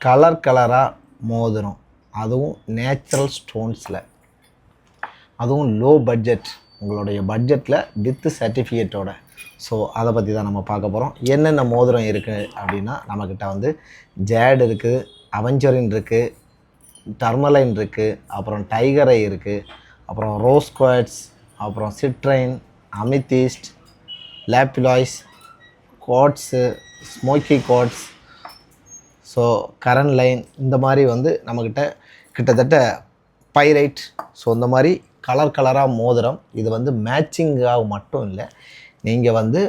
Colour கலராக மோதிரம், அதுவும் நேச்சுரல் ஸ்டோன்ஸில், அதுவும் லோ பட்ஜெட், உங்களுடைய பட்ஜெட்டில் வித் சர்டிஃபிகேட்டோட. ஸோ அதை பற்றி தான் நம்ம பார்க்க போகிறோம். என்னென்ன மோதிரம் இருக்குது அப்படின்னா, நம்மக்கிட்ட வந்து ஜேட் இருக்குது, அவெஞ்சரின் இருக்குது, டர்மலைன் இருக்குது, அப்புறம் டைகரை இருக்குது, அப்புறம் ரோஸ் குவாட்ஸ், அப்புறம் citrine, amethyst, lapis lazuli, quartz, smoky quartz, so current line, இந்த மாதிரி வந்து நம்மக்கிட்ட கிட்டத்தட்ட பைரைட். ஸோ இந்த மாதிரி கலர் கலராக மோதிரம். இது வந்து மேட்சிங்காக மட்டும் இல்லை, நீங்கள் வந்து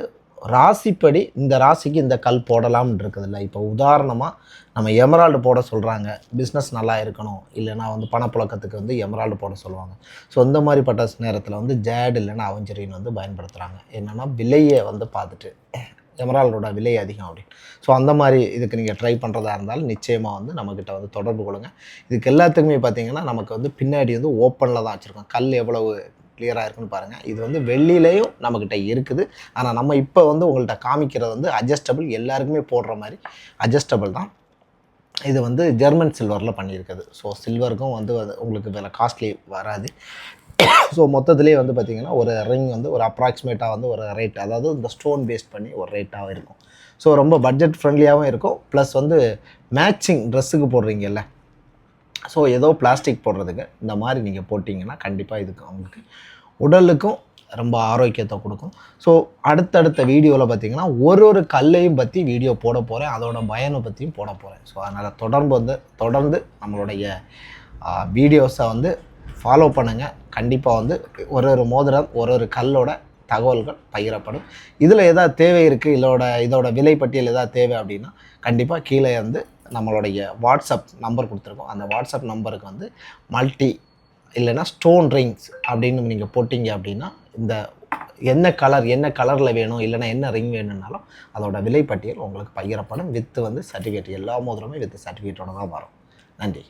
ராசிப்படி இந்த ராசிக்கு இந்த கல் போடலாம்னு இருக்குதில்ல. இப்போ உதாரணமாக நம்ம எமரால்டு போட சொல்கிறாங்க, பிஸ்னஸ் நல்லா இருக்கணும், இல்லைனா வந்து பணப்புழக்கத்துக்கு வந்து எமரால்டு போட சொல்லுவாங்க. ஸோ இந்த மாதிரிப்பட்ட நேரத்தில் வந்து ஜேட் இல்லைன்னா அவெஞ்சரின் வந்து பயன்படுத்துகிறாங்க. என்னென்னா விலையை வந்து பார்த்துட்டு, எமரால்டோட விலை அதிகம் அப்படின்னு. ஸோ அந்த மாதிரி இதுக்கு நீங்கள் ட்ரை பண்ணுறதா இருந்தாலும் நிச்சயமாக வந்து நம்மக்கிட்ட வந்து தொடர்பு கொள்ளுங்க. இதுக்கு எல்லாத்துக்குமே பார்த்திங்கன்னா நமக்கு வந்து பின்னாடி வந்து ஓப்பனில் தான் வச்சுருக்கோம். கல் எவ்வளவு கிளியராக இருக்குன்னு பாருங்கள். இது வந்து வெள்ளிலையும் நம்மக்கிட்ட இருக்குது. ஆனால் நம்ம இப்போ வந்து உங்கள்கிட்ட காமிக்கிறது வந்து அட்ஜஸ்டபிள், எல்லாருக்குமே போடுற மாதிரி அட்ஜஸ்டபிள் தான். இது வந்து ஜெர்மன் சில்வரில் பண்ணியிருக்குது. ஸோ சில்வருக்கும் வந்து உங்களுக்கு விலை காஸ்ட்லி வராது. ஸோ மொத்தத்துலேயே வந்து பார்த்திங்கன்னா ஒரு ரிங் வந்து ஒரு அப்ராக்சிமேட்டாக வந்து ஒரு ரேட், அதாவது இந்த ஸ்டோன் பேஸ்ட் பண்ணி ஒரு ரேட்டாகவும் இருக்கும். ஸோ ரொம்ப பட்ஜெட் ஃப்ரெண்ட்லியாகவும் இருக்கும். ப்ளஸ் வந்து மேட்சிங் ட்ரெஸ்ஸுக்கு போடுறீங்கல்ல, ஸோ ஏதோ பிளாஸ்டிக் போடுறதுக்கு இந்த மாதிரி நீங்கள் போட்டிங்கன்னா கண்டிப்பாக இதுக்கு அவங்களுக்கு உடலுக்கும் ரொம்ப ஆரோக்கியத்தை கொடுக்கும். ஸோ அடுத்தடுத்த வீடியோவில் பார்த்திங்கன்னா ஒரு கல்லையும் பற்றி வீடியோ போட போகிறேன், அதோட பயனை பற்றியும் போட போகிறேன். ஸோ அதனால் தொடர்ந்து நம்மளுடைய வீடியோஸை வந்து ஃபாலோ பண்ணுங்கள். கண்டிப்பாக வந்து ஒரு மோதிரம் ஒரு கல்லோட தகவல்கள் பகிரப்படும். இதில் எதாவது தேவை இருக்குது, இதோட விலை பட்டியல் எதாவது தேவை அப்படின்னா கண்டிப்பாக கீழே வந்து நம்மளுடைய வாட்ஸ்அப் நம்பர் கொடுத்துருக்கோம். அந்த வாட்ஸ்அப் நம்பருக்கு வந்து மல்டி இல்லைன்னா ஸ்டோன் ரிங்ஸ் அப்படின்னு நீங்கள் போட்டிங்க அப்படின்னா இந்த என்ன கலரில் வேணும், இல்லைனா என்ன ரிங் வேணும்னாலும் அதோட விலை பட்டியல் உங்களுக்கு பகிரப்படும். வித்து வந்து சர்டிஃபிகேட், எல்லா மோதிரமே வித் சர்டிஃபிகேட்டோட தான் வரும். நன்றி.